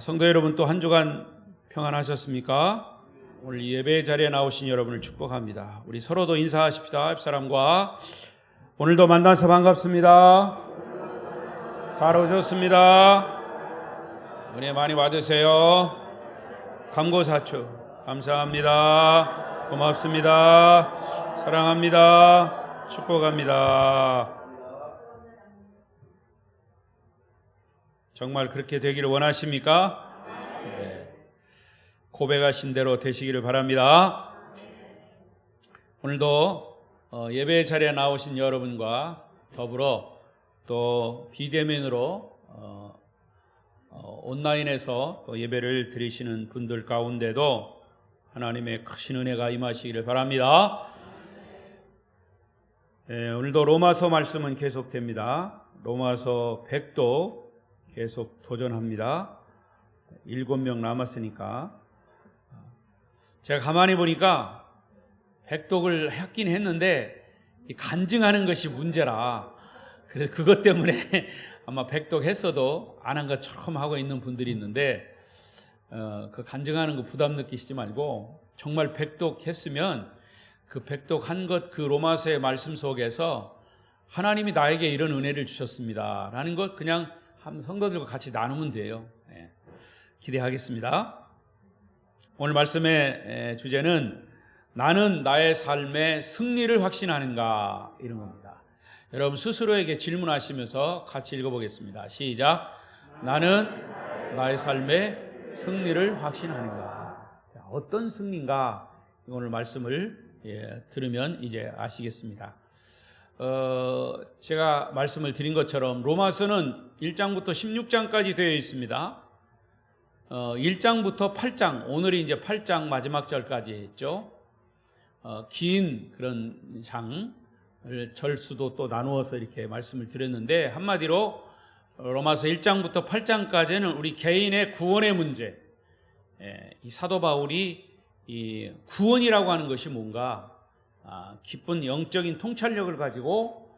성도 여러분, 또 한 주간 평안하셨습니까? 오늘 예배 자리에 나오신 여러분을 축복합니다. 우리 서로도 인사하십시다. 옆사람과 오늘도 만나서 반갑습니다. 잘 오셨습니다. 은혜 많이 받으세요. 감고사추 감사합니다. 고맙습니다. 사랑합니다. 축복합니다. 정말 그렇게 되기를 원하십니까? 네. 고백하신 대로 되시기를 바랍니다. 오늘도 예배 자리에 나오신 여러분과 더불어 또 비대면으로 온라인에서 또 예배를 드리시는 분들 가운데도 하나님의 크신 은혜가 임하시기를 바랍니다. 네, 오늘도 로마서 말씀은 계속됩니다. 로마서 100도 계속 도전합니다. 7명 남았으니까. 제가 가만히 보니까 백독을 했긴 했는데 간증하는 것이 문제라. 그래서 그것 때문에 아마 백독 했어도 안 한 거 처음 하고 있는 분들이 있는데 그 간증하는 거 부담 느끼시지 말고 정말 백독 했으면 그 백독 한 것, 그 로마서의 말씀 속에서 하나님이 나에게 이런 은혜를 주셨습니다 라는 것 그냥 한 성도들과 같이 나누면 돼요. 네. 기대하겠습니다. 오늘 말씀의 주제는 나는 나의 삶의 승리를 확신하는가, 이런 겁니다. 여러분 스스로에게 질문하시면서 같이 읽어보겠습니다. 시작. 나는 나의 삶의 승리를 확신하는가. 자, 어떤 승리인가, 오늘 말씀을 들으면 이제 아시겠습니다. 제가 말씀을 드린 것처럼 로마서는 1장부터 16장까지 되어 있습니다. 1장부터 8장, 오늘이 이제 8장 마지막 절까지 했죠. 긴 그런 장을 절수도 또 나누어서 이렇게 말씀을 드렸는데, 한마디로 로마서 1장부터 8장까지는 우리 개인의 구원의 문제, 이 사도 바울이 이 구원이라고 하는 것이 뭔가, 깊은 영적인 통찰력을 가지고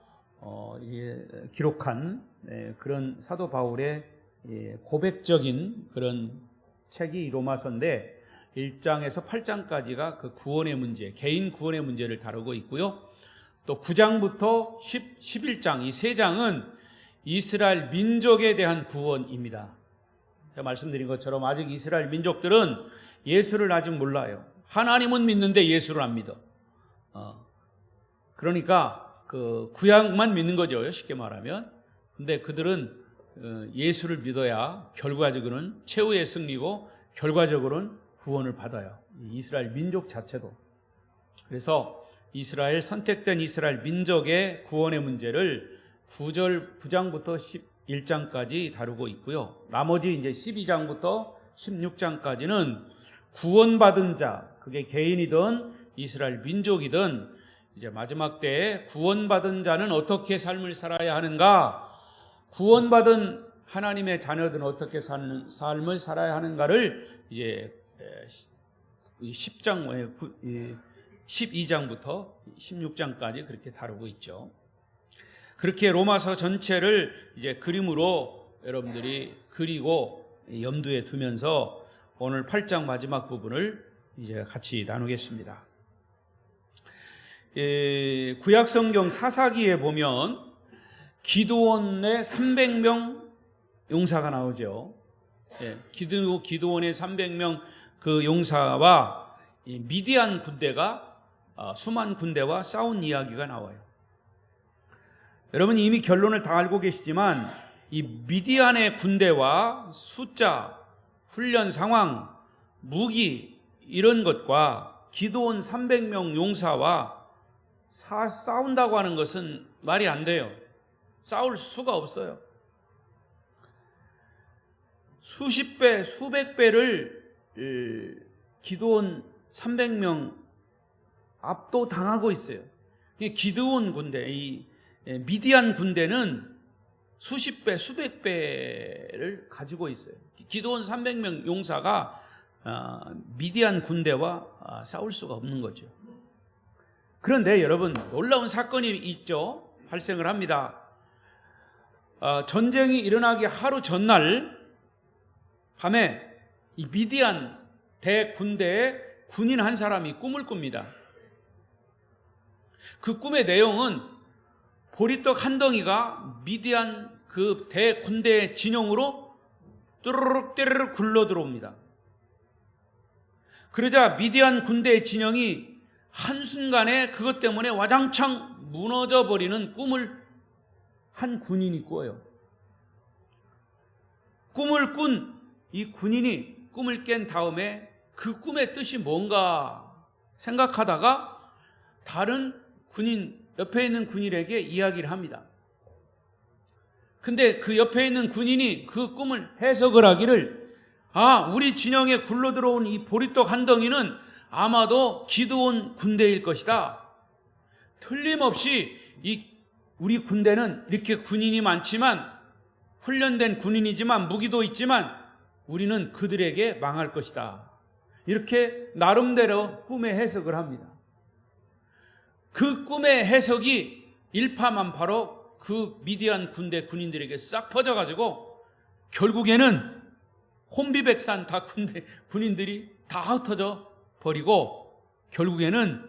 기록한 그런 사도 바울의 고백적인 그런 책이 로마서인데, 1장에서 8장까지가 그 구원의 문제, 개인 구원의 문제를 다루고 있고요. 또 9장부터 11장, 이 세 장은 이스라엘 민족에 대한 구원입니다. 제가 말씀드린 것처럼 아직 이스라엘 민족들은 예수를 아직 몰라요. 하나님은 믿는데 예수를 안 믿어. 그러니까 그 구약만 믿는 거죠, 쉽게 말하면. 근데 그들은 예수를 믿어야 결과적으로는 최후의 승리고 결과적으로는 구원을 받아요. 이스라엘 민족 자체도. 그래서 선택된 이스라엘 민족의 구원의 문제를 9장부터 11장까지 다루고 있고요. 나머지 이제 12장부터 16장까지는 구원받은 자, 그게 개인이든 이스라엘 민족이든 이제 마지막 때에 구원받은 자는 어떻게 삶을 살아야 하는가, 구원받은 하나님의 자녀들은 어떻게 사는 삶을 살아야 하는가를 이제 12장부터 16장까지 그렇게 다루고 있죠. 그렇게 로마서 전체를 이제 그림으로 여러분들이 그리고 염두에 두면서 오늘 8장 마지막 부분을 이제 같이 나누겠습니다. 구약 성경 사사기에 보면 기드온의 300명 용사가 나오죠. 기드온의 300명 그 용사와 미디안 군대가 수만 군대와 싸운 이야기가 나와요. 여러분 이미 결론을 다 알고 계시지만 이 미디안의 군대와 숫자, 훈련 상황, 무기 이런 것과 기드온 300명 용사와 싸운다고 하는 것은 말이 안 돼요. 싸울 수가 없어요. 수십 배, 수백 배를 기드온 300명 압도당하고 있어요. 기드온 군대, 이 미디안 군대는 수십 배, 수백 배를 가지고 있어요. 기드온 300명 용사가 미디안 군대와 싸울 수가 없는 거죠. 그런데 여러분 놀라운 사건이 있죠. 발생을 합니다. 전쟁이 일어나기 하루 전날 밤에 이 미디안 대군대의 군인 한 사람이 꿈을 꿉니다. 그 꿈의 내용은 보리떡 한 덩이가 미디안 그 대군대의 진영으로 뚜루룩 뚜루룩 굴러 들어옵니다. 그러자 미디안 군대의 진영이 한순간에 그것 때문에 와장창 무너져 버리는 꿈을 한 군인이 꿔요. 꿈을 꾼 이 군인이 꿈을 깬 다음에 그 꿈의 뜻이 뭔가 생각하다가 다른 군인, 옆에 있는 군인에게 이야기를 합니다. 근데 그 옆에 있는 군인이 그 꿈을 해석을 하기를, 우리 진영에 굴러 들어온 이 보리떡 한 덩이는 아마도 기드온 군대일 것이다. 틀림없이 우리 군대는 이렇게 군인이 많지만, 훈련된 군인이지만 무기도 있지만 우리는 그들에게 망할 것이다. 이렇게 나름대로 꿈의 해석을 합니다. 그 꿈의 해석이 일파만파로 그 미디안 군대 군인들에게 싹 퍼져가지고 결국에는 혼비백산 다 군인들이 다 흩어져 버리고 결국에는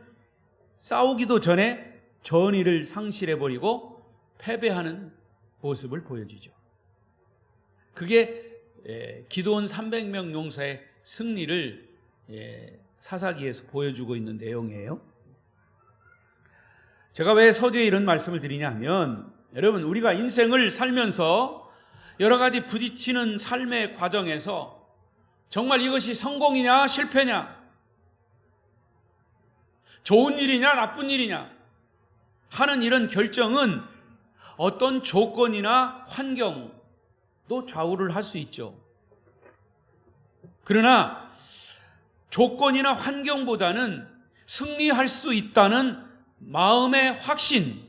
싸우기도 전에 전의를 상실해버리고 패배하는 모습을 보여주죠. 그게 기드온 300명 용사의 승리를 사사기에서 보여주고 있는 내용이에요. 제가 왜 서두에 이런 말씀을 드리냐면, 여러분, 우리가 인생을 살면서 여러 가지 부딪히는 삶의 과정에서 정말 이것이 성공이냐 실패냐, 좋은 일이냐 나쁜 일이냐 하는 이런 결정은 어떤 조건이나 환경도 좌우를 할 수 있죠. 그러나 조건이나 환경보다는 승리할 수 있다는 마음의 확신,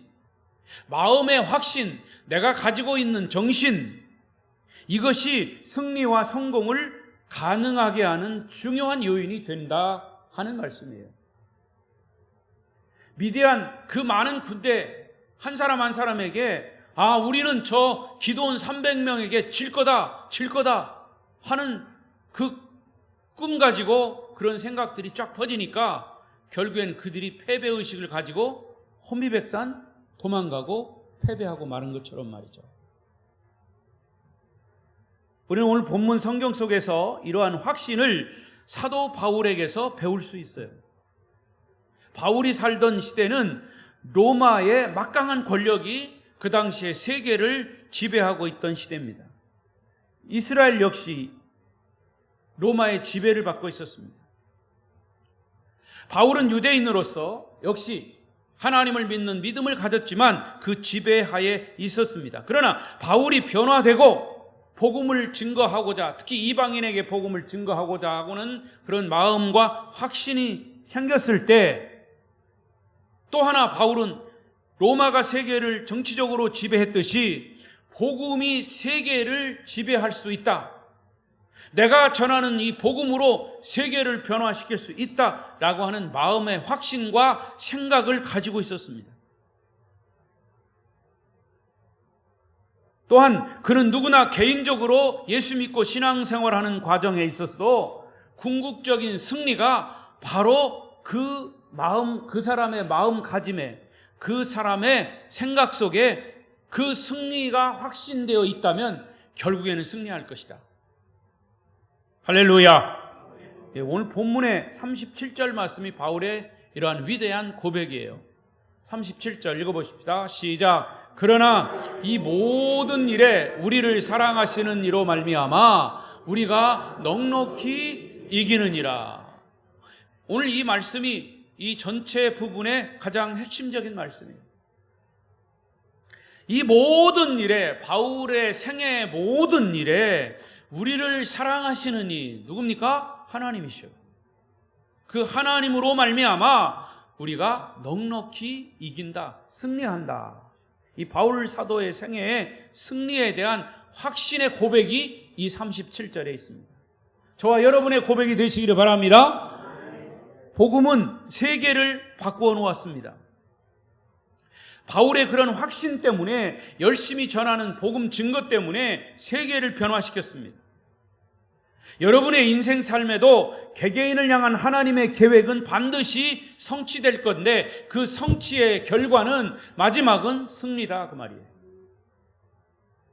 내가 가지고 있는 정신, 이것이 승리와 성공을 가능하게 하는 중요한 요인이 된다 하는 말씀이에요. 미디안 그 많은 군대 한 사람 한 사람에게 우리는 저 기드온 300명에게 질 거다 하는 그 꿈 가지고 그런 생각들이 쫙 퍼지니까 결국엔 그들이 패배의식을 가지고 혼비백산 도망가고 패배하고 마는 것처럼 말이죠. 우리는 오늘 본문 성경 속에서 이러한 확신을 사도 바울에게서 배울 수 있어요. 바울이 살던 시대는 로마의 막강한 권력이 그 당시에 세계를 지배하고 있던 시대입니다. 이스라엘 역시 로마의 지배를 받고 있었습니다. 바울은 유대인으로서 역시 하나님을 믿는 믿음을 가졌지만 그 지배하에 있었습니다. 그러나 바울이 변화되고 복음을 증거하고자, 특히 이방인에게 복음을 증거하고자 하고는 그런 마음과 확신이 생겼을 때, 또 하나 바울은 로마가 세계를 정치적으로 지배했듯이 복음이 세계를 지배할 수 있다, 내가 전하는 이 복음으로 세계를 변화시킬 수 있다라고 하는 마음의 확신과 생각을 가지고 있었습니다. 또한 그는 누구나 개인적으로 예수 믿고 신앙생활하는 과정에 있어서도 궁극적인 승리가 바로 그 마음, 그 사람의 마음가짐에, 그 사람의 생각 속에 그 승리가 확신되어 있다면 결국에는 승리할 것이다. 할렐루야. 오늘 본문의 37절 말씀이 바울의 이러한 위대한 고백이에요. 37절 읽어보십시다. 시작. 그러나 이 모든 일에 우리를 사랑하시는 이로 말미암아 우리가 넉넉히 이기느니라. 오늘 이 말씀이 이 전체 부분의 가장 핵심적인 말씀이에요. 이 모든 일에, 바울의 생애의 모든 일에 우리를 사랑하시는 이 누굽니까? 하나님이시오. 그 하나님으로 말미암아 우리가 넉넉히 이긴다, 승리한다. 이 바울 사도의 생애의 승리에 대한 확신의 고백이 이 37절에 있습니다. 저와 여러분의 고백이 되시기를 바랍니다. 복음은 세계를 바꾸어 놓았습니다. 바울의 그런 확신 때문에, 열심히 전하는 복음 증거 때문에 세계를 변화시켰습니다. 여러분의 인생 삶에도 개개인을 향한 하나님의 계획은 반드시 성취될 건데 그 성취의 결과는 마지막은 승리다 그 말이에요.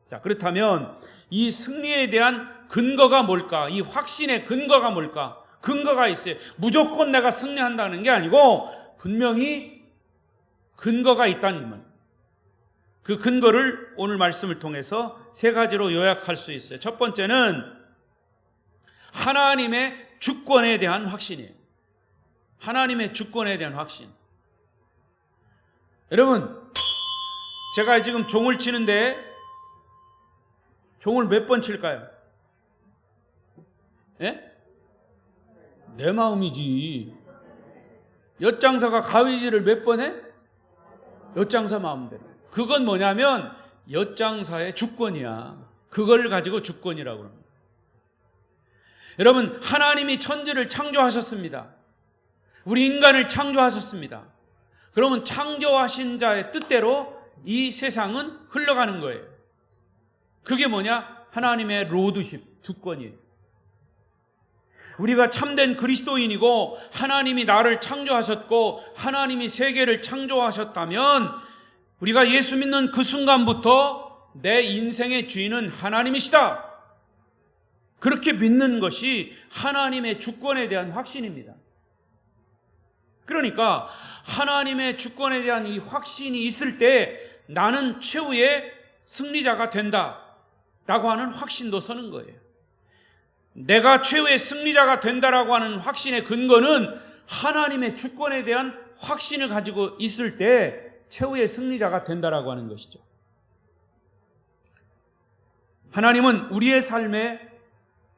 자, 그렇다면 이 승리에 대한 근거가 뭘까? 이 확신의 근거가 뭘까? 근거가 있어요. 무조건 내가 승리한다는 게 아니고 분명히 근거가 있다는 말. 그 근거를 오늘 말씀을 통해서 세 가지로 요약할 수 있어요. 첫 번째는 하나님의 주권에 대한 확신이에요. 하나님의 주권에 대한 확신. 여러분, 제가 지금 종을 치는데 종을 몇 번 칠까요? 예? 내 마음이지. 엿장사가 가위질을 몇 번 해? 엿장사 마음대로. 그건 뭐냐면 엿장사의 주권이야. 그걸 가지고 주권이라고 합니다. 여러분, 하나님이 천지를 창조하셨습니다. 우리 인간을 창조하셨습니다. 그러면 창조하신 자의 뜻대로 이 세상은 흘러가는 거예요. 그게 뭐냐? 하나님의 로드십, 주권이에요. 우리가 참된 그리스도인이고 하나님이 나를 창조하셨고 하나님이 세계를 창조하셨다면 우리가 예수 믿는 그 순간부터 내 인생의 주인은 하나님이시다. 그렇게 믿는 것이 하나님의 주권에 대한 확신입니다. 그러니까 하나님의 주권에 대한 이 확신이 있을 때 나는 최후의 승리자가 된다라고 하는 확신도 서는 거예요. 내가 최후의 승리자가 된다라고 하는 확신의 근거는 하나님의 주권에 대한 확신을 가지고 있을 때 최후의 승리자가 된다라고 하는 것이죠. 하나님은 우리의 삶에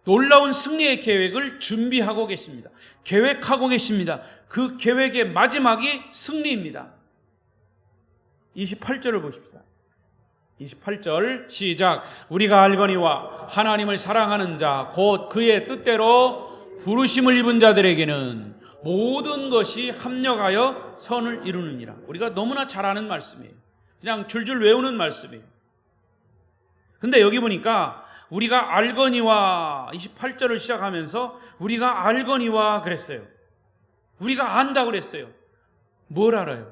놀라운 승리의 계획을 준비하고 계십니다. 계획하고 계십니다. 그 계획의 마지막이 승리입니다. 28절을 보십시다. 28절 시작. 우리가 알거니와 하나님을 사랑하는 자 곧 그의 뜻대로 부르심을 입은 자들에게는 모든 것이 합력하여 선을 이루느니라. 우리가 너무나 잘 아는 말씀이에요. 그냥 줄줄 외우는 말씀이에요. 근데 여기 보니까 우리가 알거니와 28절을 시작하면서 우리가 알거니와 그랬어요. 우리가 안다 그랬어요. 뭘 알아요?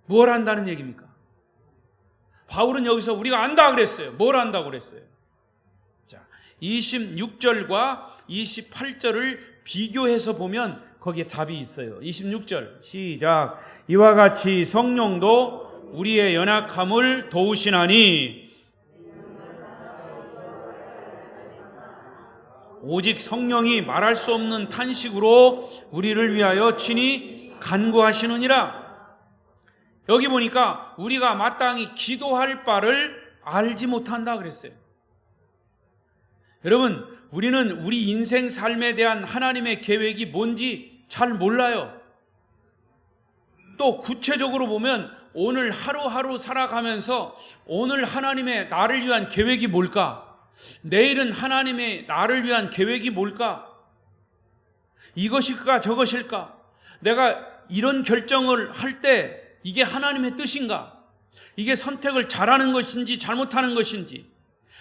뭘 안다는 얘기입니까? 바울은 여기서 우리가 안다 그랬어요. 뭘 안다고 그랬어요? 자, 26절과 28절을 비교해서 보면 거기에 답이 있어요. 26절 시작. 이와 같이 성령도 우리의 연약함을 도우시나니 오직 성령이 말할 수 없는 탄식으로 우리를 위하여 친히 간구하시느니라. 여기 보니까 우리가 마땅히 기도할 바를 알지 못한다 그랬어요. 여러분, 우리는 우리 인생 삶에 대한 하나님의 계획이 뭔지 잘 몰라요. 또 구체적으로 보면 오늘 하루하루 살아가면서 오늘 하나님의 나를 위한 계획이 뭘까? 내일은 하나님의 나를 위한 계획이 뭘까? 이것일까 저것일까? 내가 이런 결정을 할 때 이게 하나님의 뜻인가? 이게 선택을 잘하는 것인지 잘못하는 것인지,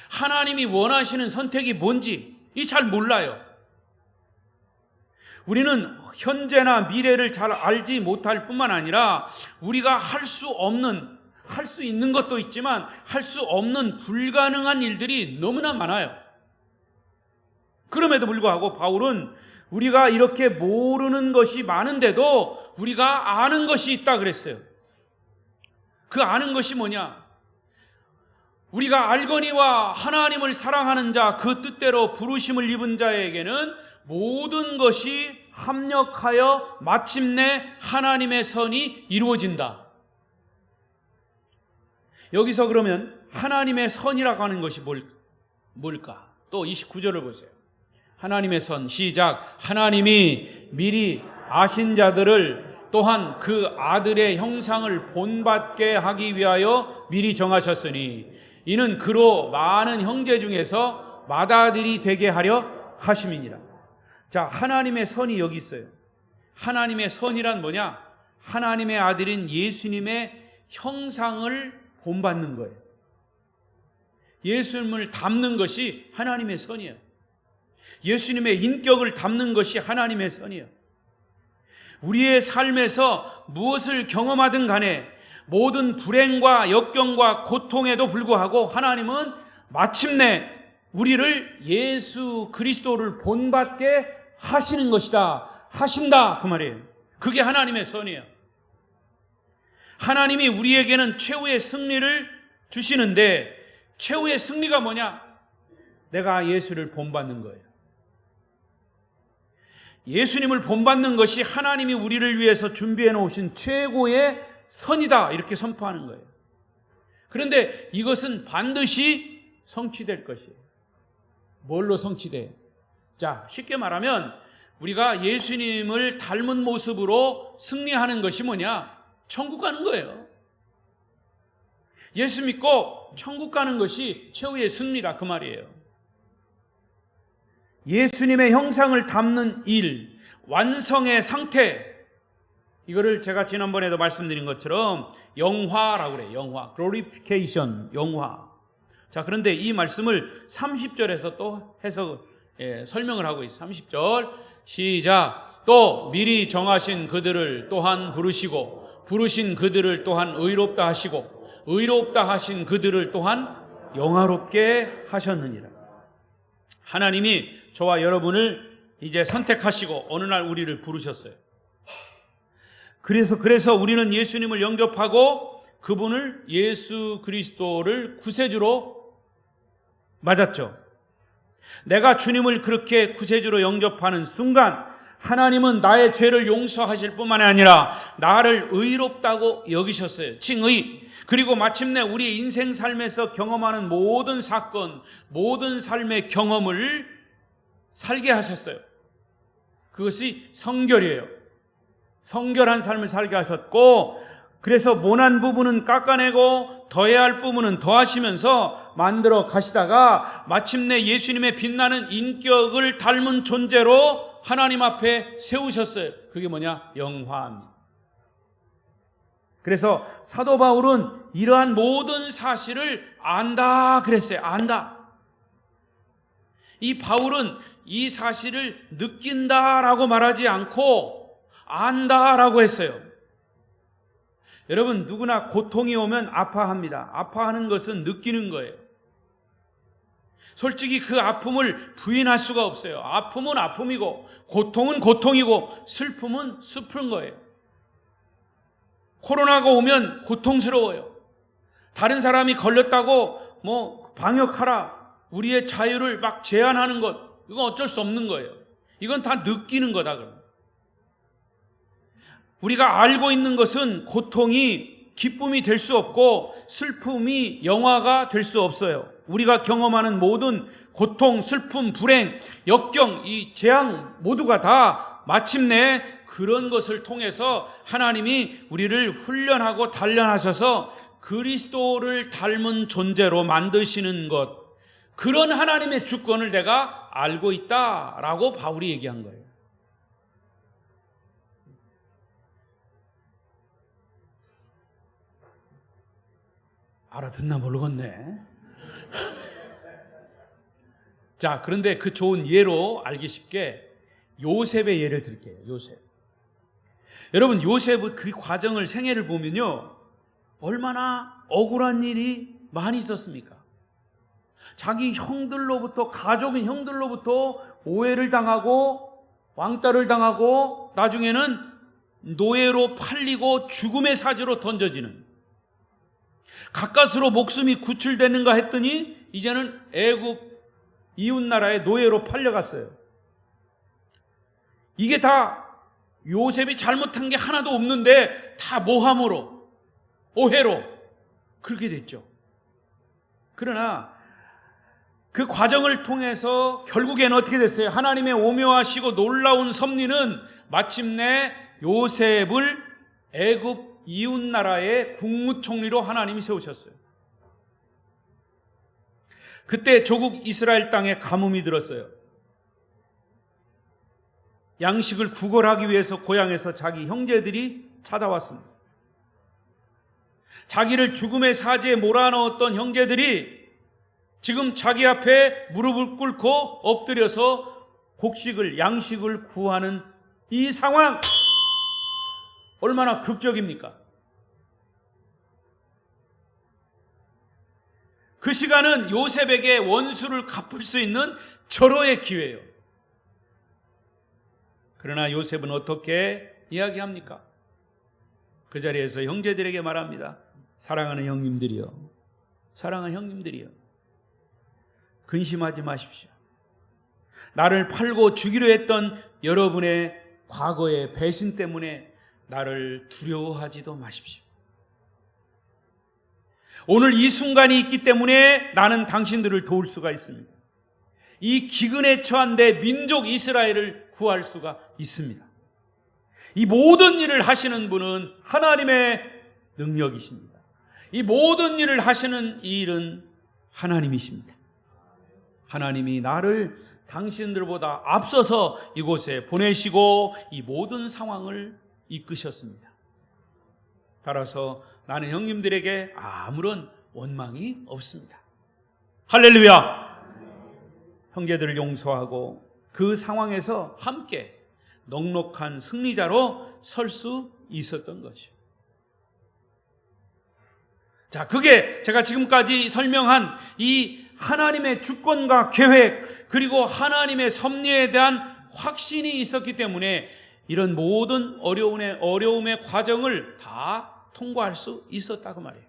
하나님이 원하시는 선택이 뭔지 이 잘 몰라요. 우리는 현재나 미래를 잘 알지 못할 뿐만 아니라 우리가 할 수 있는 것도 있지만 할 수 없는 불가능한 일들이 너무나 많아요. 그럼에도 불구하고 바울은 우리가 이렇게 모르는 것이 많은데도 우리가 아는 것이 있다 그랬어요. 그 아는 것이 뭐냐? 우리가 알거니와 하나님을 사랑하는 자, 그 뜻대로 부르심을 입은 자에게는 모든 것이 합력하여 마침내 하나님의 선이 이루어진다. 여기서 그러면 하나님의 선이라고 하는 것이 뭘까? 또 29절을 보세요. 하나님의 선 시작. 하나님이 미리 아신 자들을 또한 그 아들의 형상을 본받게 하기 위하여 미리 정하셨으니 이는 그로 많은 형제 중에서 맏아들이 되게 하려 하심이니라. 자, 하나님의 선이 여기 있어요. 하나님의 선이란 뭐냐? 하나님의 아들인 예수님의 형상을 본받는 거예요. 예수님을 닮는 것이 하나님의 선이에요. 예수님의 인격을 담는 것이 하나님의 선이에요. 우리의 삶에서 무엇을 경험하든 간에 모든 불행과 역경과 고통에도 불구하고 하나님은 마침내 우리를 예수 그리스도를 본받게 하시는 것이다, 하신다, 그 말이에요. 그게 하나님의 선이에요. 하나님이 우리에게는 최후의 승리를 주시는데, 최후의 승리가 뭐냐? 내가 예수를 본받는 거예요. 예수님을 본받는 것이 하나님이 우리를 위해서 준비해 놓으신 최고의 선이다, 이렇게 선포하는 거예요. 그런데 이것은 반드시 성취될 것이에요. 뭘로 성취돼요? 자, 쉽게 말하면 우리가 예수님을 닮은 모습으로 승리하는 것이 뭐냐? 천국 가는 거예요. 예수 믿고 천국 가는 것이 최후의 승리다, 그 말이에요. 예수님의 형상을 담는 일, 완성의 상태, 이거를 제가 지난번에도 말씀드린 것처럼 영화라고 그래요. 영화, glorification, 영화. 자, 그런데 이 말씀을 30절에서 또 설명을 하고 있어요. 30절 시작. 또 미리 정하신 그들을 또한 부르시고 부르신 그들을 또한 의롭다 하시고 의롭다 하신 그들을 또한 영화롭게 하셨느니라. 하나님이 저와 여러분을 이제 선택하시고 어느 날 우리를 부르셨어요. 그래서 우리는 예수님을 영접하고 그분을 예수 그리스도를 구세주로 맞았죠. 내가 주님을 그렇게 구세주로 영접하는 순간 하나님은 나의 죄를 용서하실 뿐만 아니라 나를 의롭다고 여기셨어요. 칭의. 그리고 마침내 우리 인생 삶에서 경험하는 모든 사건, 모든 삶의 경험을 살게 하셨어요. 그것이 성결이에요. 성결한 삶을 살게 하셨고, 그래서 모난 부분은 깎아내고 더해야 할 부분은 더하시면서 만들어 가시다가 마침내 예수님의 빛나는 인격을 닮은 존재로 하나님 앞에 세우셨어요. 그게 뭐냐? 영화입니다. 그래서 사도 바울은 이러한 모든 사실을 안다 그랬어요. 안다. 이 바울은 이 사실을 느낀다라고 말하지 않고 안다라고 했어요. 여러분, 누구나 고통이 오면 아파합니다. 아파하는 것은 느끼는 거예요. 솔직히 그 아픔을 부인할 수가 없어요. 아픔은 아픔이고 고통은 고통이고 슬픔은 슬픈 거예요. 코로나가 오면 고통스러워요. 다른 사람이 걸렸다고 방역하라, 우리의 자유를 막 제한하는 것, 이건 어쩔 수 없는 거예요. 이건 다 느끼는 거다. 그럼 우리가 알고 있는 것은 고통이 기쁨이 될 수 없고 슬픔이 영화가 될 수 없어요. 우리가 경험하는 모든 고통, 슬픔, 불행, 역경, 이 재앙 모두가 다 마침내 그런 것을 통해서 하나님이 우리를 훈련하고 단련하셔서 그리스도를 닮은 존재로 만드시는 것, 그런 하나님의 주권을 내가 알고 있다라고 바울이 얘기한 거예요. 알아듣나 모르겠네. 자, 그런데 그 좋은 예로 알기 쉽게 요셉의 예를 들게요. 요셉. 여러분, 요셉의 그 과정을, 생애를 보면요, 얼마나 억울한 일이 많이 있었습니까? 자기 형들로부터, 가족인 형들로부터 오해를 당하고 왕따를 당하고 나중에는 노예로 팔리고 죽음의 사지로 던져지는, 가까스로 목숨이 구출되는가 했더니 이제는 애굽 이웃나라의 노예로 팔려갔어요. 이게 다 요셉이 잘못한 게 하나도 없는데 다 모함으로, 오해로 그렇게 됐죠. 그러나 그 과정을 통해서 결국에는 어떻게 됐어요? 하나님의 오묘하시고 놀라운 섭리는 마침내 요셉을 애굽 이웃나라의 국무총리로 하나님이 세우셨어요. 그때 조국 이스라엘 땅에 가뭄이 들었어요. 양식을 구걸하기 위해서 고향에서 자기 형제들이 찾아왔습니다. 자기를 죽음의 사지에 몰아넣었던 형제들이 지금 자기 앞에 무릎을 꿇고 엎드려서 곡식을, 양식을 구하는 이 상황, 얼마나 극적입니까? 그 시간은 요셉에게 원수를 갚을 수 있는 절호의 기회예요. 그러나 요셉은 어떻게 이야기합니까? 그 자리에서 형제들에게 말합니다. 사랑하는 형님들이요, 사랑하는 형님들이요, 근심하지 마십시오. 나를 팔고 죽이려 했던 여러분의 과거의 배신 때문에 나를 두려워하지도 마십시오. 오늘 이 순간이 있기 때문에 나는 당신들을 도울 수가 있습니다. 이 기근에 처한 데 민족 이스라엘을 구할 수가 있습니다. 이 모든 일을 하시는 분은 하나님의 능력이십니다. 이 모든 일을 하시는 이 일은 하나님이십니다. 하나님이 나를 당신들보다 앞서서 이곳에 보내시고 이 모든 상황을 이끄셨습니다. 따라서 나는 형님들에게 아무런 원망이 없습니다. 할렐루야! 형제들을 용서하고 그 상황에서 함께 넉넉한 승리자로 설 수 있었던 것이죠. 자, 그게 제가 지금까지 설명한 이 하나님의 주권과 계획, 그리고 하나님의 섭리에 대한 확신이 있었기 때문에 이런 모든 어려움의 과정을 다 통과할 수 있었다고 말이에요.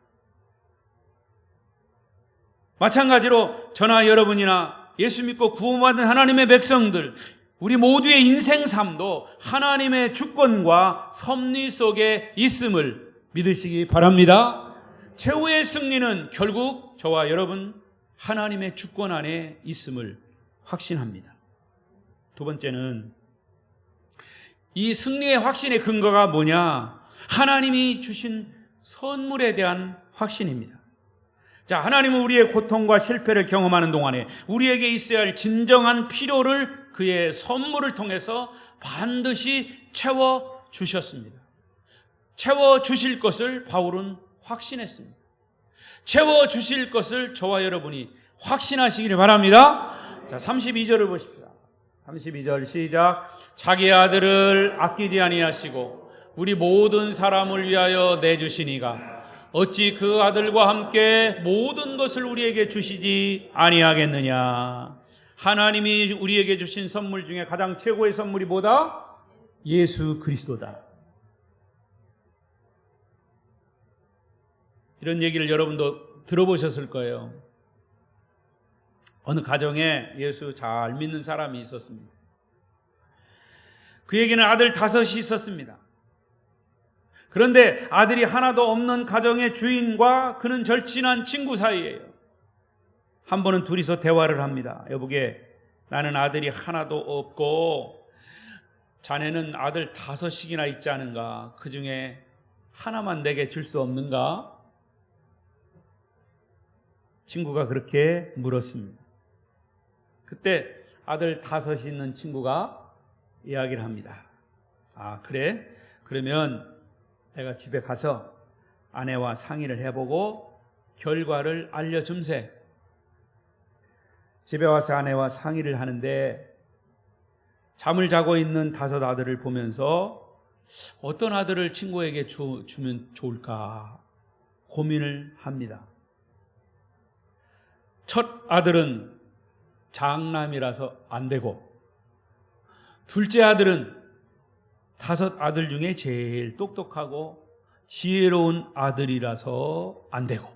마찬가지로 저나 여러분이나 예수 믿고 구원받은 하나님의 백성들, 우리 모두의 인생 삶도 하나님의 주권과 섭리 속에 있음을 믿으시기 바랍니다. 최후의 승리는 결국 저와 여러분 하나님의 주권 안에 있음을 확신합니다. 두 번째는 이 승리의 확신의 근거가 뭐냐? 하나님이 주신 선물에 대한 확신입니다. 자, 하나님은 우리의 고통과 실패를 경험하는 동안에 우리에게 있어야 할 진정한 필요를 그의 선물을 통해서 반드시 채워 주셨습니다. 채워 주실 것을 바울은 확신했습니다. 채워 주실 것을 저와 여러분이 확신하시기를 바랍니다. 자, 32절을 보십시오. 32절 시작. 자기 아들을 아끼지 아니하시고 우리 모든 사람을 위하여 내주시니가 어찌 그 아들과 함께 모든 것을 우리에게 주시지 아니하겠느냐. 하나님이 우리에게 주신 선물 중에 가장 최고의 선물이 뭐다? 예수 그리스도다. 이런 얘기를 여러분도 들어보셨을 거예요. 어느 가정에 예수 잘 믿는 사람이 있었습니다. 그에게는 아들 5이 있었습니다. 그런데 아들이 하나도 없는 가정의 주인과 그는 절친한 친구 사이예요. 한 번은 둘이서 대화를 합니다. 여보게, 나는 아들이 하나도 없고 자네는 아들 5씩이나 있지 않은가? 그 중에 하나만 내게 줄 수 없는가? 친구가 그렇게 물었습니다. 그때 아들 5이 있는 친구가 이야기를 합니다. 아, 그래? 그러면 내가 집에 가서 아내와 상의를 해보고 결과를 알려줌세. 집에 와서 아내와 상의를 하는데 잠을 자고 있는 5 아들을 보면서 어떤 아들을 친구에게 주면 좋을까 고민을 합니다. 첫 아들은 장남이라서 안 되고, 둘째 아들은 5 아들 중에 제일 똑똑하고 지혜로운 아들이라서 안 되고,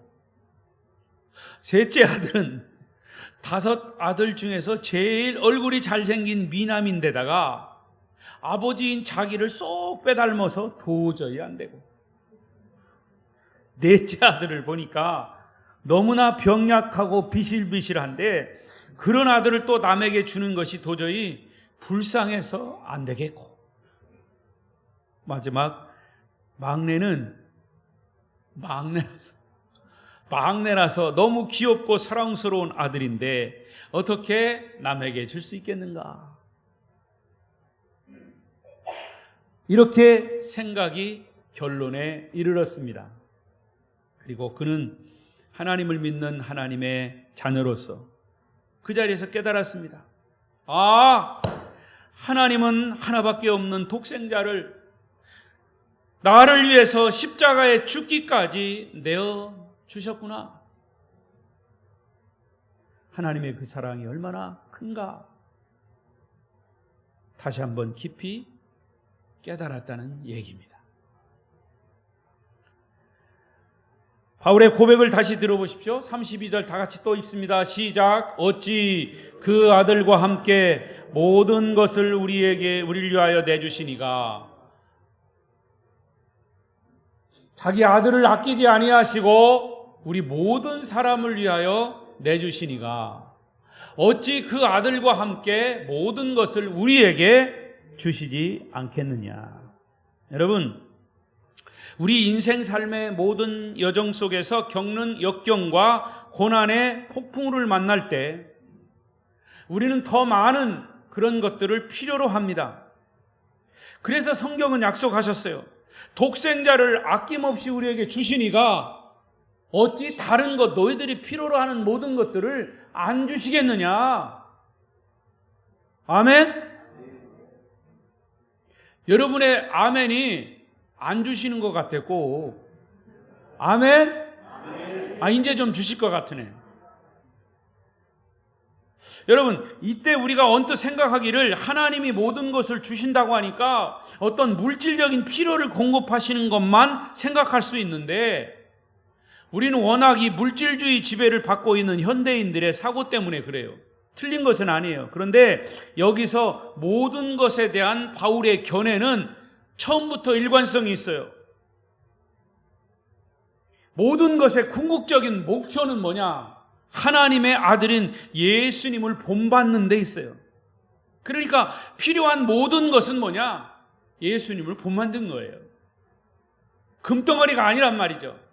셋째 아들은 5 아들 중에서 제일 얼굴이 잘생긴 미남인데다가 아버지인 자기를 쏙 빼닮아서 도저히 안 되고, 넷째 아들을 보니까 너무나 병약하고 비실비실한데 그런 아들을 또 남에게 주는 것이 도저히 불쌍해서 안 되겠고, 마지막 막내는 막내라서 너무 귀엽고 사랑스러운 아들인데 어떻게 남에게 줄 수 있겠는가? 이렇게 생각이 결론에 이르렀습니다. 그리고 그는 하나님을 믿는 하나님의 자녀로서 그 자리에서 깨달았습니다. 아, 하나님은 하나밖에 없는 독생자를 나를 위해서 십자가에 죽기까지 내어 주셨구나. 하나님의 그 사랑이 얼마나 큰가 다시 한번 깊이 깨달았다는 얘기입니다. 바울의 고백을 다시 들어보십시오. 32절 다 같이 또 읽습니다. 시작. 어찌 그 아들과 함께 모든 것을 우리를 위하여 내주시니가. 자기 아들을 아끼지 아니하시고 우리 모든 사람을 위하여 내주시니가. 어찌 그 아들과 함께 모든 것을 우리에게 주시지 않겠느냐. 여러분, 우리 인생 삶의 모든 여정 속에서 겪는 역경과 고난의 폭풍우를 만날 때 우리는 더 많은 그런 것들을 필요로 합니다. 그래서 성경은 약속하셨어요. 독생자를 아낌없이 우리에게 주시니가 어찌 다른 것, 너희들이 필요로 하는 모든 것들을 안 주시겠느냐. 아멘? 여러분의 아멘이 안 주시는 것 같았고, 아멘? 이제 좀 주실 것 같으네. 여러분, 이때 우리가 언뜻 생각하기를 하나님이 모든 것을 주신다고 하니까 어떤 물질적인 필요를 공급하시는 것만 생각할 수 있는데, 우리는 워낙 이 물질주의 지배를 받고 있는 현대인들의 사고 때문에 그래요. 틀린 것은 아니에요. 그런데 여기서 모든 것에 대한 바울의 견해는 처음부터 일관성이 있어요. 모든 것의 궁극적인 목표는 뭐냐? 하나님의 아들인 예수님을 본받는 데 있어요. 그러니까 필요한 모든 것은 뭐냐? 예수님을 본받는 거예요. 금덩어리가 아니란 말이죠.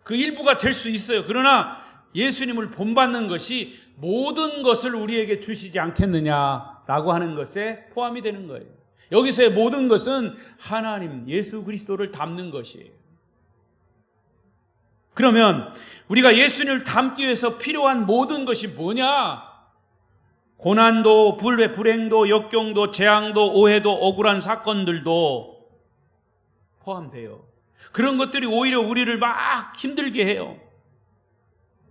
그 일부가 될 수 있어요. 그러나 예수님을 본받는 것이 모든 것을 우리에게 주시지 않겠느냐라고 하는 것에 포함이 되는 거예요. 여기서의 모든 것은 하나님, 예수 그리스도를 담는 것이에요. 그러면 우리가 예수님을 담기 위해서 필요한 모든 것이 뭐냐? 고난도, 불행도, 역경도, 재앙도, 오해도, 억울한 사건들도 포함돼요. 그런 것들이 오히려 우리를 막 힘들게 해요.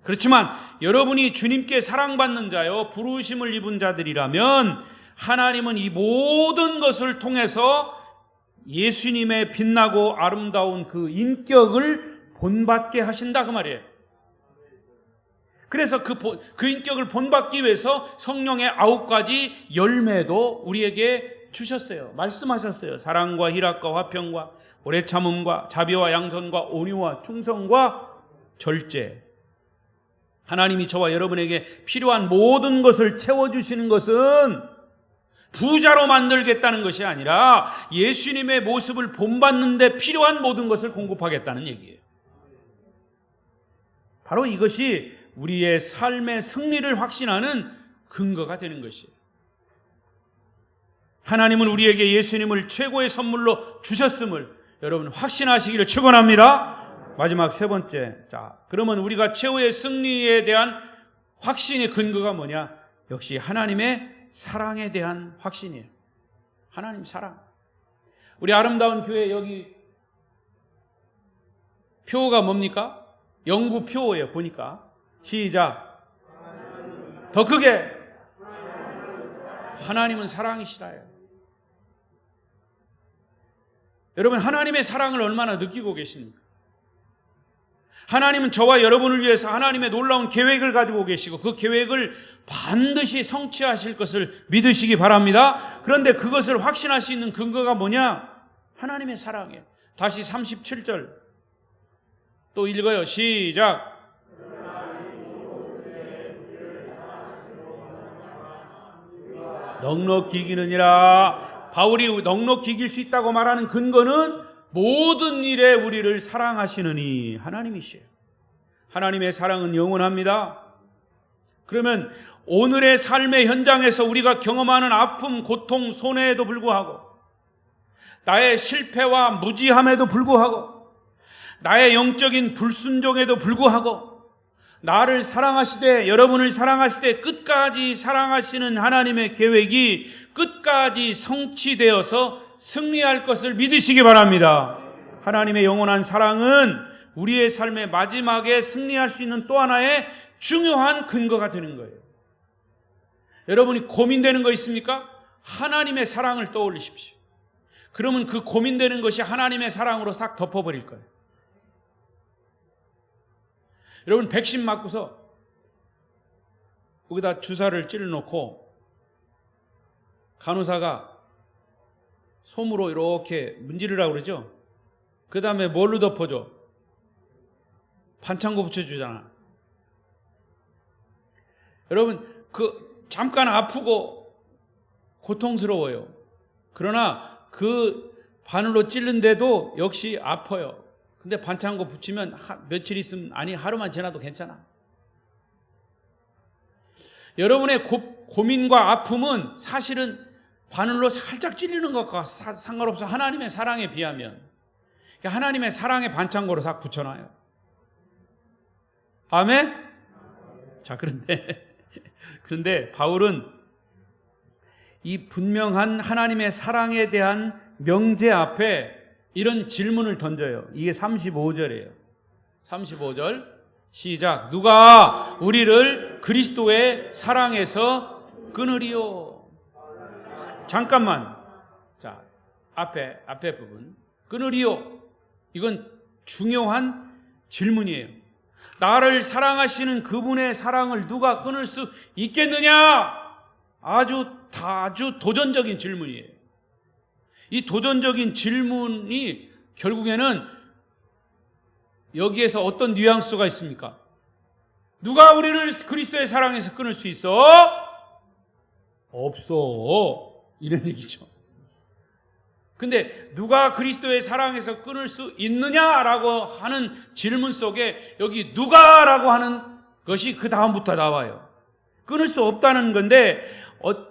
그렇지만 여러분이 주님께 사랑받는 자요, 부르심을 입은 자들이라면 하나님은 이 모든 것을 통해서 예수님의 빛나고 아름다운 그 인격을 본받게 하신다 그 말이에요. 그래서 그 인격을 본받기 위해서 성령의 9가지 열매도 우리에게 주셨어요. 말씀하셨어요. 사랑과 희락과 화평과 오래 참음과 자비와 양선과 온유와 충성과 절제. 하나님이 저와 여러분에게 필요한 모든 것을 채워주시는 것은 부자로 만들겠다는 것이 아니라 예수님의 모습을 본받는 데 필요한 모든 것을 공급하겠다는 얘기예요. 바로 이것이 우리의 삶의 승리를 확신하는 근거가 되는 것이에요. 하나님은 우리에게 예수님을 최고의 선물로 주셨음을 여러분 확신하시기를 축원합니다. 마지막 세 번째. 자, 그러면 우리가 최후의 승리에 대한 확신의 근거가 뭐냐? 역시 하나님의 사랑에 대한 확신이에요. 하나님 사랑. 우리 아름다운 교회 여기 표가 뭡니까? 영구 표예요. 보니까. 시작. 더 크게. 하나님은 사랑이시라요. 여러분, 하나님의 사랑을 얼마나 느끼고 계십니까? 하나님은 저와 여러분을 위해서 하나님의 놀라운 계획을 가지고 계시고 그 계획을 반드시 성취하실 것을 믿으시기 바랍니다. 그런데 그것을 확신할 수 있는 근거가 뭐냐? 하나님의 사랑이에요. 다시 37절 또 읽어요. 시작. 넉넉히 이기느니라. 바울이 넉넉히 이길 수 있다고 말하는 근거는 모든 일에 우리를 사랑하시느니 하나님이시에요. 하나님의 사랑은 영원합니다. 그러면 오늘의 삶의 현장에서 우리가 경험하는 아픔, 고통, 손해에도 불구하고 나의 실패와 무지함에도 불구하고 나의 영적인 불순종에도 불구하고 나를 사랑하시되 여러분을 사랑하시되 끝까지 사랑하시는 하나님의 계획이 끝까지 끝까지 성취되어서 승리할 것을 믿으시기 바랍니다. 하나님의 영원한 사랑은 우리의 삶의 마지막에 승리할 수 있는 또 하나의 중요한 근거가 되는 거예요. 여러분이 고민되는 거 있습니까? 하나님의 사랑을 떠올리십시오. 그러면 그 고민되는 것이 하나님의 사랑으로 싹 덮어버릴 거예요. 여러분 백신 맞고서 거기다 주사를 찔러놓고 간호사가 솜으로 이렇게 문지르라고 그러죠. 그 다음에 뭘로 덮어줘? 반창고 붙여주잖아. 여러분 잠깐 아프고 고통스러워요. 그러나 그 바늘로 찔른데도 역시 아파요. 근데 반창고 붙이면 며칠 있으면, 아니 하루만 지나도 괜찮아. 여러분의 고민과 아픔은 사실은 바늘로 살짝 찔리는 것과 상관없어. 하나님의 사랑에 비하면. 하나님의 사랑의 반창고로 싹 붙여놔요. 아멘? 자, 그런데 바울은 이 분명한 하나님의 사랑에 대한 명제 앞에 이런 질문을 던져요. 이게 35절이에요. 35절 시작. 누가 우리를 그리스도의 사랑에서 끊으리요? 잠깐만. 자, 앞에 부분. 끊으리요. 이건 중요한 질문이에요. 나를 사랑하시는 그분의 사랑을 누가 끊을 수 있겠느냐? 아주 도전적인 질문이에요. 이 도전적인 질문이 결국에는 여기에서 어떤 뉘앙스가 있습니까? 누가 우리를 그리스도의 사랑에서 끊을 수 있어? 없어. 이런 얘기죠. 근데 누가 그리스도의 사랑에서 끊을 수 있느냐라고 하는 질문 속에 여기 누가라고 하는 것이 그 다음부터 나와요. 끊을 수 없다는 건데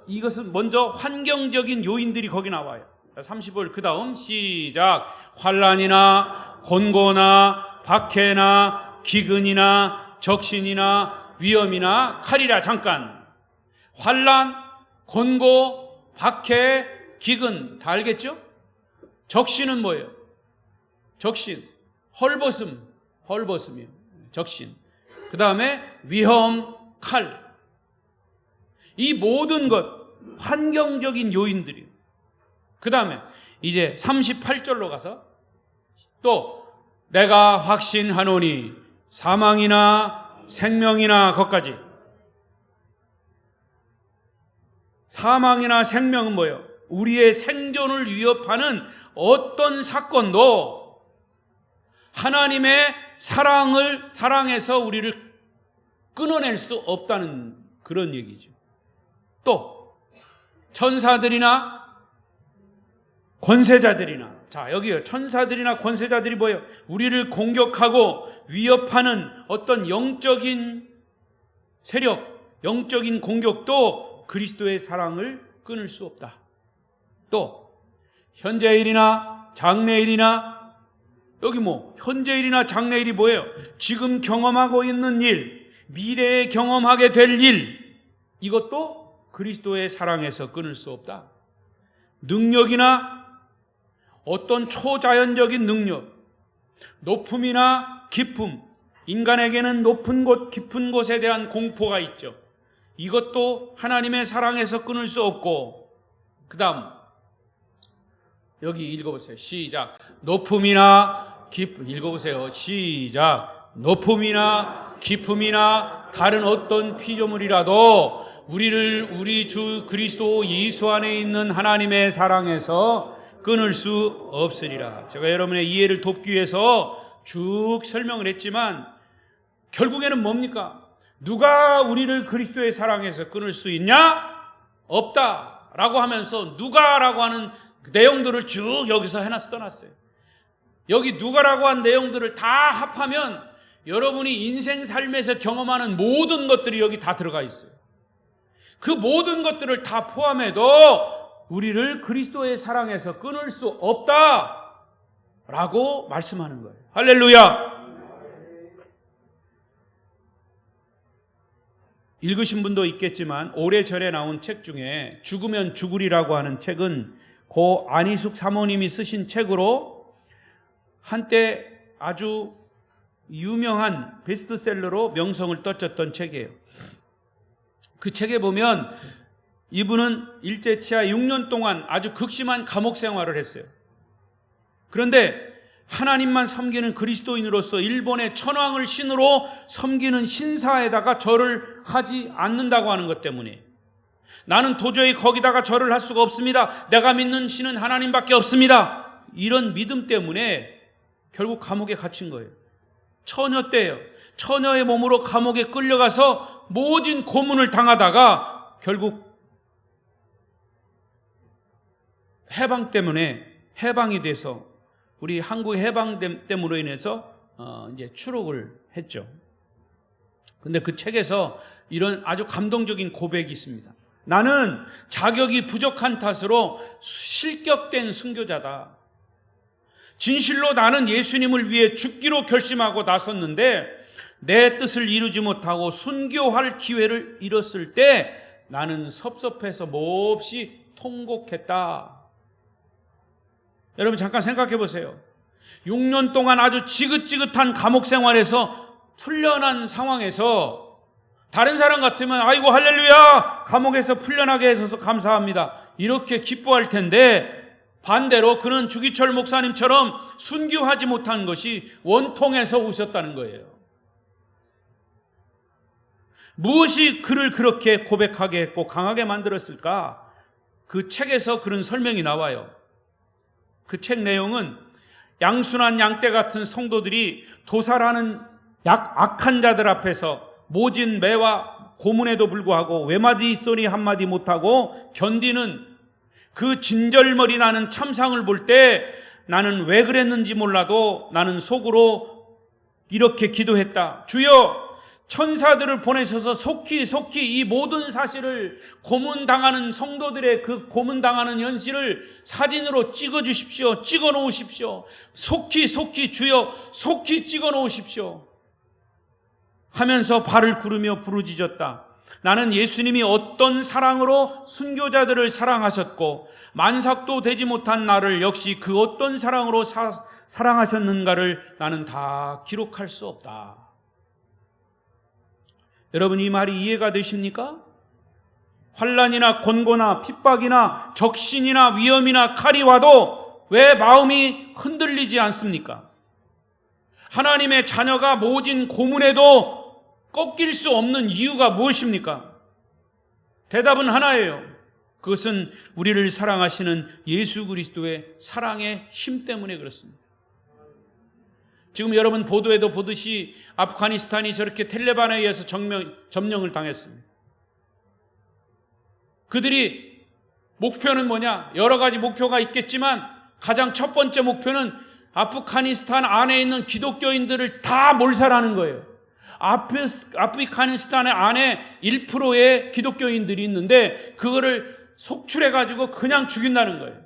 이것은 먼저 환경적인 요인들이 거기 나와요. 35절 그 다음 시작. 환난이나 곤고나 박해나 기근이나 적신이나 위험이나 칼이라. 잠깐. 환난, 곤고, 박해, 기근 다 알겠죠? 적신은 뭐예요? 적신, 헐벗음이에요. 적신. 그 다음에 위험, 칼. 이 모든 것 환경적인 요인들이에요. 그 다음에 이제 38절로 가서 또 내가 확신하노니 사망이나 생명이나 것까지. 사망이나 생명은 뭐예요? 우리의 생존을 위협하는 어떤 사건도 하나님의 사랑에서 우리를 끊어낼 수 없다는 그런 얘기죠. 또 천사들이나 권세자들이나, 자 여기요, 천사들이나 권세자들이 뭐예요? 우리를 공격하고 위협하는 어떤 영적인 세력, 영적인 공격도 그리스도의 사랑을 끊을 수 없다. 또 현재일이나 장래일이나, 여기 현재일이나 장래일이 뭐예요? 지금 경험하고 있는 일, 미래에 경험하게 될 일, 이것도 그리스도의 사랑에서 끊을 수 없다. 능력이나 어떤 초자연적인 능력, 높음이나 기쁨, 인간에게는 높은 곳, 깊은 곳에 대한 공포가 있죠. 이것도 하나님의 사랑에서 끊을 수 없고, 그 다음 여기 읽어보세요. 시작. 높음이나 기쁨, 읽어보세요. 시작. 높음이나 기쁨이나 다른 어떤 피조물이라도 우리 주 그리스도 예수 안에 있는 하나님의 사랑에서 끊을 수 없으리라. 제가 여러분의 이해를 돕기 위해서 쭉 설명을 했지만 결국에는 뭡니까? 누가 우리를 그리스도의 사랑에서 끊을 수 있냐? 없다라고 하면서 누가라고 하는 내용들을 쭉 여기서 써놨어요. 여기 누가라고 한 내용들을 다 합하면 여러분이 인생 삶에서 경험하는 모든 것들이 여기 다 들어가 있어요. 그 모든 것들을 다 포함해도 우리를 그리스도의 사랑에서 끊을 수 없다라고 말씀하는 거예요. 할렐루야. 읽으신 분도 있겠지만 오래전에 나온 책 중에 죽으면 죽으리라고 하는 책은 고 안희숙 사모님이 쓰신 책으로 한때 아주 유명한 베스트셀러로 명성을 떨쳤던 책이에요. 그 책에 보면 이분은 일제치하 6년 동안 아주 극심한 감옥 생활을 했어요. 그런데 하나님만 섬기는 그리스도인으로서 일본의 천황을 신으로 섬기는 신사에다가 절을 하지 않는다고 하는 것 때문에 나는 도저히 거기다가 절을 할 수가 없습니다. 내가 믿는 신은 하나님밖에 없습니다. 이런 믿음 때문에 결국 감옥에 갇힌 거예요. 처녀 때예요. 처녀의 몸으로 감옥에 끌려가서 모진 고문을 당하다가 결국 해방 때문에 해방이 돼서 우리 한국의 해방됨으로 인해서 이제 추록을 했죠. 근데 그 책에서 이런 아주 감동적인 고백이 있습니다. 나는 자격이 부족한 탓으로 실격된 순교자다. 진실로 나는 예수님을 위해 죽기로 결심하고 나섰는데 내 뜻을 이루지 못하고 순교할 기회를 잃었을 때 나는 섭섭해서 몹시 통곡했다. 여러분 잠깐 생각해 보세요. 6년 동안 아주 지긋지긋한 감옥 생활에서 풀려난 상황에서 다른 사람 같으면 아이고 할렐루야 감옥에서 풀려나게 해줘서 감사합니다 이렇게 기뻐할 텐데 반대로 그는 주기철 목사님처럼 순교하지 못한 것이 원통해서 우셨다는 거예요. 무엇이 그를 그렇게 고백하게 했고 강하게 만들었을까? 그 책에서 그런 설명이 나와요. 그 책 내용은 양순한 양떼 같은 성도들이 도살하는 악한 자들 앞에서 모진 매와 고문에도 불구하고 외마디 소리 한마디 못하고 견디는 그 진절머리 나는 참상을 볼 때 나는 왜 그랬는지 몰라도 나는 속으로 이렇게 기도했다. 주여 천사들을 보내셔서 속히 이 모든 사실을 고문당하는 성도들의 그 고문당하는 현실을 사진으로 찍어주십시오. 찍어놓으십시오. 속히 주여 속히 찍어놓으십시오 하면서 발을 구르며 부르짖었다. 나는 예수님이 어떤 사랑으로 순교자들을 사랑하셨고 만삭도 되지 못한 나를 역시 그 어떤 사랑으로 사랑하셨는가를 나는 다 기록할 수 없다. 여러분 이 말이 이해가 되십니까? 환난이나 곤고나 핍박이나 적신이나 위험이나 칼이 와도 왜 마음이 흔들리지 않습니까? 하나님의 자녀가 모진 고문에도 꺾일 수 없는 이유가 무엇입니까? 대답은 하나예요. 그것은 우리를 사랑하시는 예수 그리스도의 사랑의 힘 때문에 그렇습니다. 지금 여러분 보도에도 보듯이 아프가니스탄이 저렇게 텔레반에 의해서 점령을 당했습니다. 그들이 목표는 뭐냐? 여러 가지 목표가 있겠지만 가장 첫 번째 목표는 아프가니스탄 안에 있는 기독교인들을 다 몰살하는 거예요. 아프가니스탄 안에 1%의 기독교인들이 있는데 그거를 속출해가지고 그냥 죽인다는 거예요.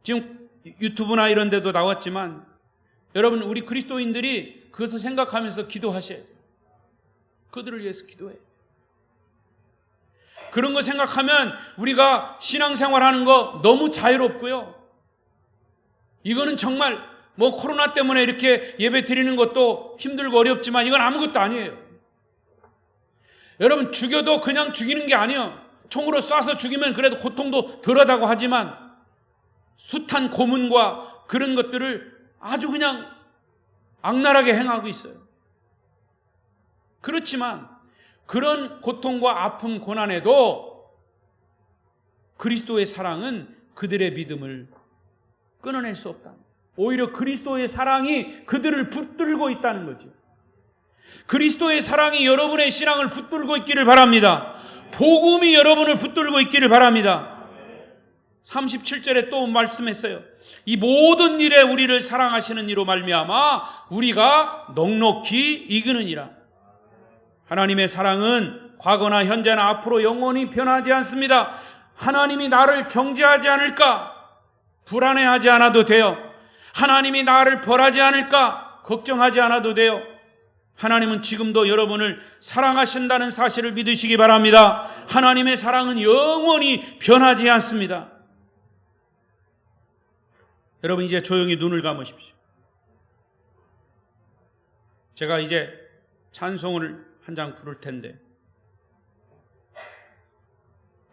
지금 유튜브나 이런 데도 나왔지만 여러분 우리 그리스도인들이 그것을 생각하면서 기도하셔야 돼요. 그들을 위해서 기도해요. 그런 거 생각하면 우리가 신앙생활하는 거 너무 자유롭고요. 이거는 정말 코로나 때문에 이렇게 예배 드리는 것도 힘들고 어렵지만 이건 아무것도 아니에요. 여러분 죽여도 그냥 죽이는 게 아니에요. 총으로 쏴서 죽이면 그래도 고통도 덜하다고 하지만 숱한 고문과 그런 것들을 아주 그냥 악랄하게 행하고 있어요. 그렇지만 그런 고통과 아픔, 고난에도 그리스도의 사랑은 그들의 믿음을 끊어낼 수 없다. 오히려 그리스도의 사랑이 그들을 붙들고 있다는 거죠. 그리스도의 사랑이 여러분의 신앙을 붙들고 있기를 바랍니다. 복음이 여러분을 붙들고 있기를 바랍니다. 37절에 또 말씀했어요. 이 모든 일에 우리를 사랑하시는 이로 말미암아 우리가 넉넉히 이기느니라. 하나님의 사랑은 과거나 현재나 앞으로 영원히 변하지 않습니다. 하나님이 나를 정죄하지 않을까 불안해하지 않아도 돼요. 하나님이 나를 벌하지 않을까 걱정하지 않아도 돼요. 하나님은 지금도 여러분을 사랑하신다는 사실을 믿으시기 바랍니다. 하나님의 사랑은 영원히 변하지 않습니다. 여러분, 이제 조용히 눈을 감으십시오. 제가 이제 찬송을 한 장 부를 텐데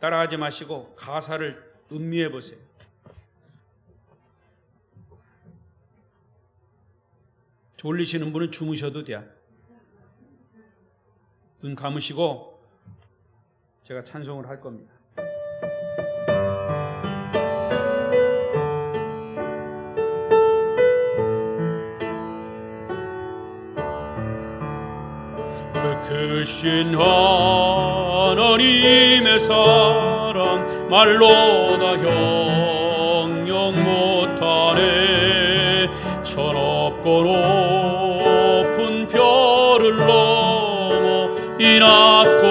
따라하지 마시고 가사를 음미해 보세요. 졸리시는 분은 주무셔도 돼요. 눈 감으시고 제가 찬송을 할 겁니다. 크신 하나님의 사랑 말로 다 형용 못하네. 천억고 높은 별을 넘어 이 낮고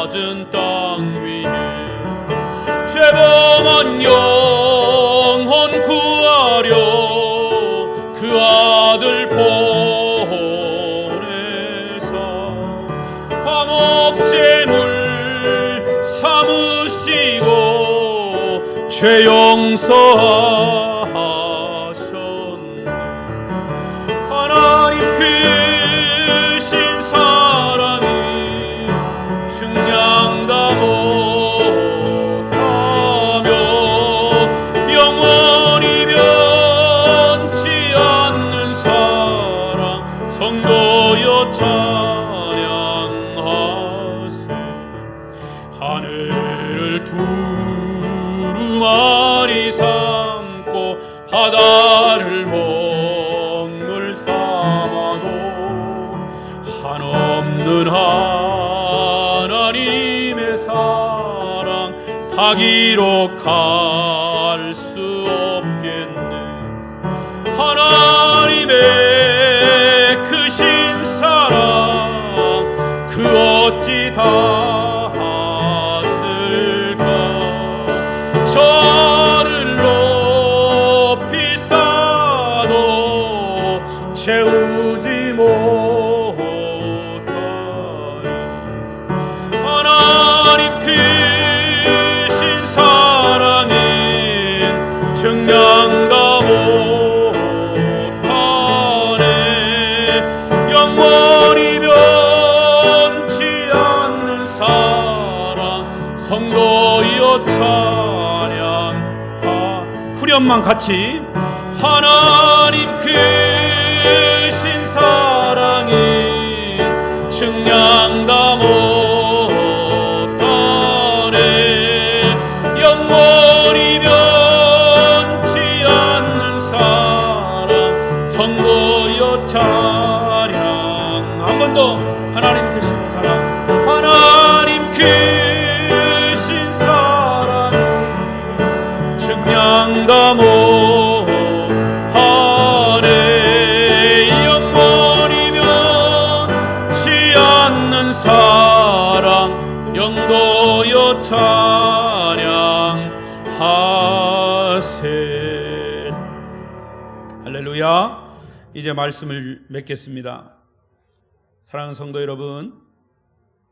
낮은 땅 위에 죄범한 영혼 구하려 그 아들 목재물 삼으시고 죄 용서하셨네. 하나님 크신 사랑이 측량다 못하며 영원히 변치 않는 사랑 성도여 하늘을 두루마리 삼고 바다를 먹물 삼아도 한없는 하나님의 사랑 다 기록할 수 없겠네. 하나님의 크신 사랑 그 어찌 다 저를 높이 쌓아도 채우지 못하리. 하나님 크신 사랑은 증량다 못하네. 영원히 변치 않는 사랑 성도여 후렴만 같이 하나님 크신 사랑이 측량다 못하네. 영원히 변치 않는 사랑 성도여 찬양. 한 번 더 하나님 크신 사랑 하나님 크신 사랑이 측량다 못하네. 영원히 변치 않는 사랑 영도여 찬양하세. 할렐루야. 이제 말씀을 맺겠습니다. 사랑하는 성도 여러분,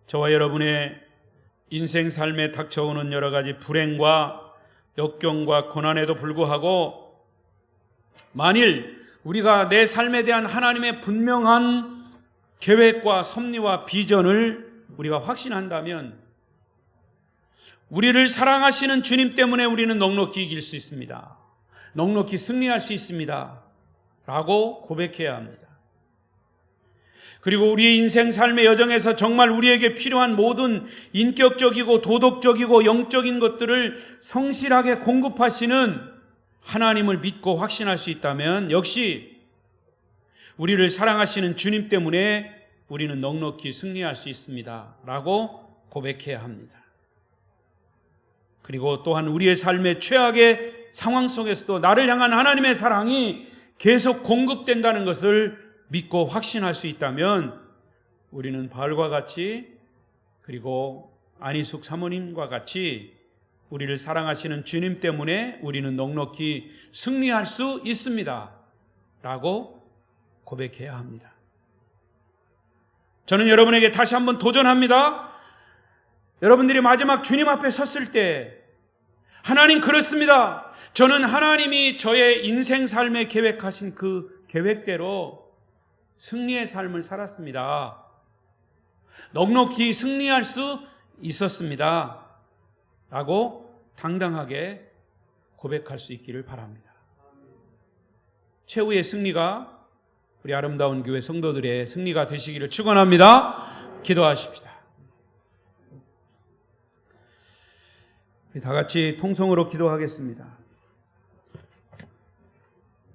저와 여러분의 인생 삶에 닥쳐오는 여러 가지 불행과 역경과 고난에도 불구하고 만일 우리가 내 삶에 대한 하나님의 분명한 계획과 섭리와 비전을 우리가 확신한다면 우리를 사랑하시는 주님 때문에 우리는 넉넉히 이길 수 있습니다. 넉넉히 승리할 수 있습니다. 라고 고백해야 합니다. 그리고 우리의 인생 삶의 여정에서 정말 우리에게 필요한 모든 인격적이고 도덕적이고 영적인 것들을 성실하게 공급하시는 하나님을 믿고 확신할 수 있다면 역시 우리를 사랑하시는 주님 때문에 우리는 넉넉히 승리할 수 있습니다. 라고 고백해야 합니다. 그리고 또한 우리의 삶의 최악의 상황 속에서도 나를 향한 하나님의 사랑이 계속 공급된다는 것을 믿고 확신할 수 있다면 우리는 바울과 같이 그리고 안희숙 사모님과 같이 우리를 사랑하시는 주님 때문에 우리는 넉넉히 승리할 수 있습니다. 라고 고백해야 합니다. 저는 여러분에게 다시 한번 도전합니다. 여러분들이 마지막 주님 앞에 섰을 때 하나님 그렇습니다. 저는 하나님이 저의 인생 삶에 계획하신 그 계획대로 승리의 삶을 살았습니다. 넉넉히 승리할 수 있었습니다. 라고 당당하게 고백할 수 있기를 바랍니다. 최후의 승리가 우리 아름다운 교회 성도들의 승리가 되시기를 축원합니다. 기도하십시다. 다 같이 통성으로 기도하겠습니다.